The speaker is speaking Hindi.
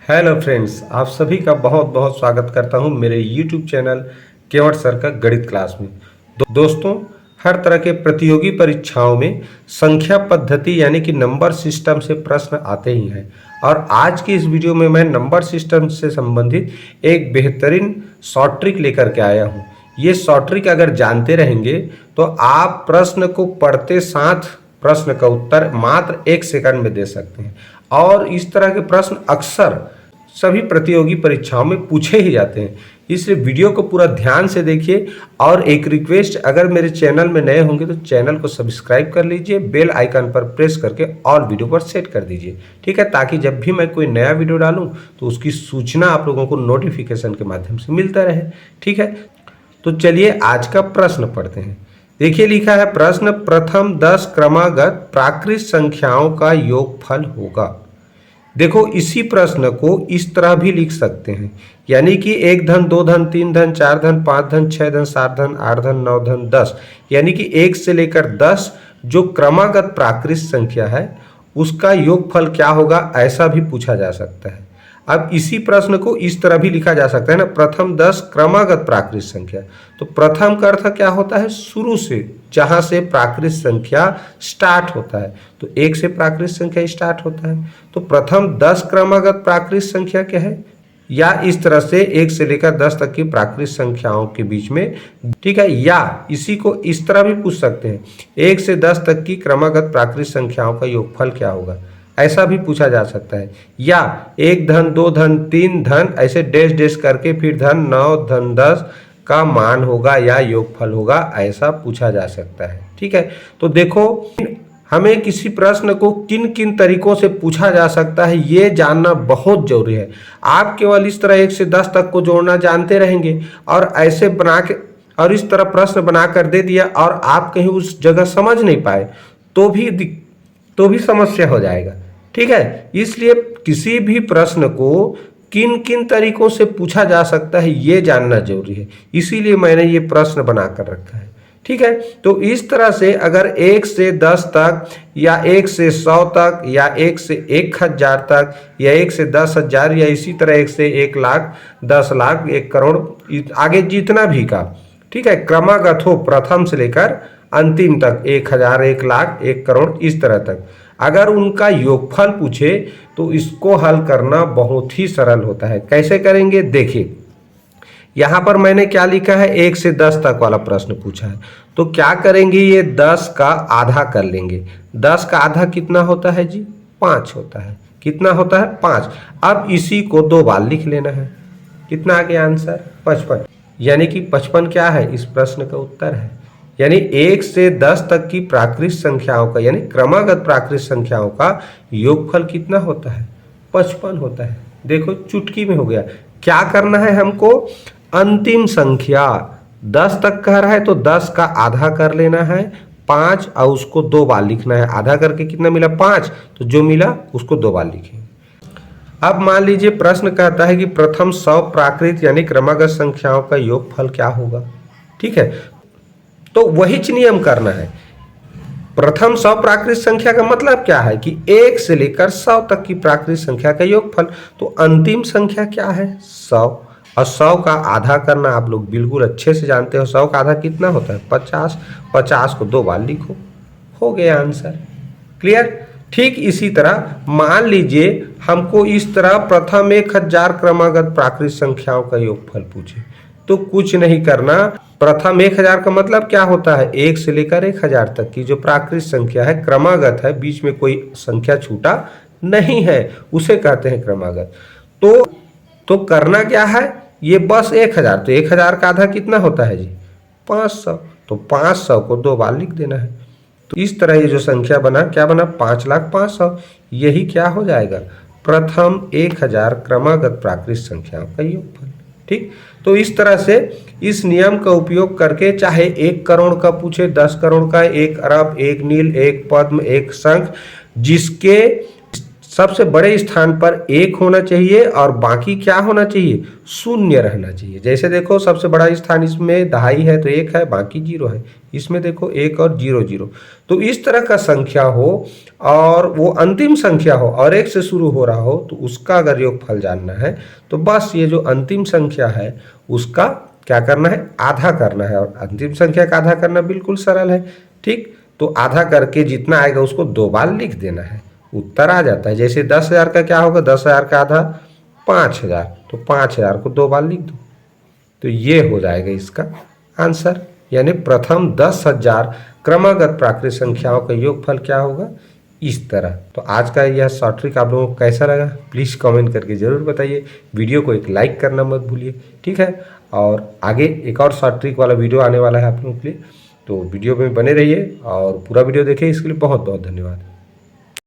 हेलो फ्रेंड्स, आप सभी का बहुत बहुत स्वागत करता हूं मेरे YouTube चैनल केवट सर का गणित क्लास में। दोस्तों, हर तरह के प्रतियोगी परीक्षाओं में संख्या पद्धति यानी कि नंबर सिस्टम से प्रश्न आते ही हैं और आज की इस वीडियो में मैं नंबर सिस्टम से संबंधित एक बेहतरीन शॉर्ट ट्रिक लेकर के आया हूं। ये शॉर्ट ट्रिक अगर जानते रहेंगे तो आप प्रश्न को पढ़ते साथ प्रश्न का उत्तर मात्र 1 सेकंड में दे सकते हैं और इस तरह के प्रश्न अक्सर सभी प्रतियोगी परीक्षाओं में पूछे ही जाते हैं। इसलिए वीडियो को पूरा ध्यान से देखिए और एक रिक्वेस्ट, अगर मेरे चैनल में नए होंगे तो चैनल को सब्सक्राइब कर लीजिए, बेल आइकन पर प्रेस करके ऑल वीडियो पर सेट कर दीजिए, ठीक है, ताकि जब भी मैं कोई नया वीडियो डालूं तो उसकी सूचना आप लोगों को नोटिफिकेशन के माध्यम से मिलता रहे, ठीक है। तो चलिए आज का प्रश्न पढ़ते हैं। देखिए, लिखा है प्रश्न, प्रथम 10 क्रमागत प्राकृत संख्याओं का योगफल होगा। देखो, इसी प्रश्न को इस तरह भी लिख सकते हैं, यानी कि 1 धन 2 धन 3 धन 4 धन 5 धन 6 धन 7 धन 8 धन 9 धन 10, यानी कि 1 से लेकर 10 जो क्रमागत प्राकृत संख्या है उसका योगफल क्या होगा, ऐसा भी पूछा जा सकता है। अब इसी प्रश्न को इस तरह भी लिखा जा सकता है ना, प्रथम 10 क्रमागत प्राकृत संख्या। तो प्रथम का अर्थ क्या होता है, शुरू से, जहां से प्राकृत संख्या स्टार्ट होता है। तो 1 से प्राकृत संख्या स्टार्ट होता है, तो प्रथम 10 क्रमागत प्राकृत संख्या क्या है, या इस तरह से 1 से लेकर 10 तक की प्राकृत संख्याओं के बीच में, ठीक है। या इसी को इस तरह भी पूछ सकते हैं, 1 से 10 तक की क्रमागत प्राकृत संख्याओं का योगफल क्या होगा, ऐसा भी पूछा जा सकता है। या 1 धन 2 धन 3 धन ऐसे डैश डैश करके फिर धन 9 धन 10 का मान होगा या योगफल होगा, ऐसा पूछा जा सकता है, ठीक है। तो देखो, हमें किसी प्रश्न को किन किन तरीकों से पूछा जा सकता है ये जानना बहुत जरूरी है। आप केवल इस तरह 1 से 10 तक को जोड़ना जानते रहेंगे और ऐसे बना के और इस तरह प्रश्न बना कर दे दिया और आप कहीं उस जगह समझ नहीं पाए तो भी समस्या हो जाएगा, ठीक है। इसलिए किसी भी प्रश्न को किन किन तरीकों से पूछा जा सकता है ये जानना जरूरी है, इसीलिए मैंने ये प्रश्न बनाकर रखा है, ठीक है। तो इस तरह से अगर 1 से 10 तक या 1 से 100 तक या 1 से 1000 तक या 1 से 10,000 या इसी तरह 1 से 1 लाख 10 लाख 1 करोड़ आगे जितना भी का, ठीक है, क्रमागत हो प्रथम से लेकर अंतिम तक 1000 1 लाख 1 करोड़ इस तरह तक, अगर उनका योगफल पूछे तो इसको हल करना बहुत ही सरल होता है। कैसे करेंगे, देखिए यहां पर मैंने क्या लिखा है, 1 से 10 तक वाला प्रश्न पूछा है। तो क्या करेंगे, ये 10 का आधा कर लेंगे। 10 का आधा कितना होता है जी, 5 होता है। कितना होता है, 5। अब इसी को 2 बार लिख लेना है। कितना आ गया आंसर, 55, यानी कि 55 क्या है, इस प्रश्न का उत्तर है। यानी 1 से 10 तक की प्राकृत संख्याओं का यानी क्रमागत प्राकृत संख्याओं का योगफल कितना होता है, 55 होता है। देखो, चुटकी में हो गया। क्या करना है हमको, अंतिम संख्या 10 तक कह रहा है तो 10 का आधा कर लेना है 5 और उसको 2 बार लिखना है। आधा करके कितना मिला, 5, तो जो मिला उसको 2 बार लिखेंगे। अब मान लीजिए प्रश्न कहता है कि प्रथम 100 प्राकृत यानी क्रमागत संख्याओं का योगफल क्या होगा, ठीक है। तो वही नियम करना है। प्रथम 100 प्राकृत संख्या का मतलब क्या है कि 1 से लेकर 100 तक की प्राकृत संख्या का योगफल। तो अंतिम संख्या क्या है, 100, और 100 का आधा करना आप लोग बिल्कुल अच्छे से जानते हो। 100 का आधा कितना होता है, 50। 50 को 2 बार लिखो, हो गया आंसर। क्लियर। ठीक इसी तरह मान लीजिए हमको इस तरह प्रथम 1000 क्रमागत प्राकृत संख्याओं का योगफल पूछे, तो कुछ नहीं करना। प्रथम 1000 का मतलब क्या होता है, 1 से लेकर 1000 तक की जो प्राकृत संख्या है, क्रमागत है, बीच में कोई संख्या छूटा नहीं है, उसे कहते हैं क्रमागत। तो करना क्या है, ये बस 1000, तो 1000 का आधा कितना होता है जी, 500, तो 500 को 2 बार लिख देना है। तो इस तरह ये जो संख्या बना, क्या बना, 5,05,000। यही क्या हो जाएगा, प्रथम 1000 क्रमागत प्राकृत संख्याओं का योगफल, ठीक। तो इस तरह से इस नियम का उपयोग करके चाहे 1 करोड़ का पूछे, 10 करोड़ का, 1 अरब, 1 नील, 1 पद्म, 1 शंख, जिसके सबसे बड़े स्थान पर 1 होना चाहिए और बाकी क्या होना चाहिए, शून्य रहना चाहिए। जैसे देखो सबसे बड़ा स्थान इसमें 2.5 है तो 1 है, बाकी 0 है। इसमें देखो 1 और 0 0। तो इस तरह का संख्या हो और वो अंतिम संख्या हो और 1 से शुरू हो रहा हो, तो उसका अगर योगफल जानना है तो बस ये जो अंतिम संख्या है उसका क्या करना है, आधा करना है। और अंतिम संख्या का आधा करना बिल्कुल सरल है। ठीक, तो आधा करके जितना आएगा उसको 2 बार लिख देना है, उत्तर आ जाता है। जैसे 10,000 का क्या होगा, 10,000 का आधा 5,000, तो 5,000 को 2 बार लिख दो, तो ये हो जाएगा इसका आंसर। यानी प्रथम 10,000 क्रमागत प्राकृत संख्याओं का योगफल क्या होगा, इस तरह। तो आज का यह शॉर्ट ट्रिक आप लोगों को कैसा लगा प्लीज़ कमेंट करके ज़रूर बताइए। वीडियो को एक लाइक करना मत भूलिए, ठीक है। और आगे एक और शॉर्ट ट्रिक वाला वीडियो आने वाला है आप लोगों के लिए, तो वीडियो में बने रहिए और पूरा वीडियो देखें। इसके लिए बहुत बहुत धन्यवाद।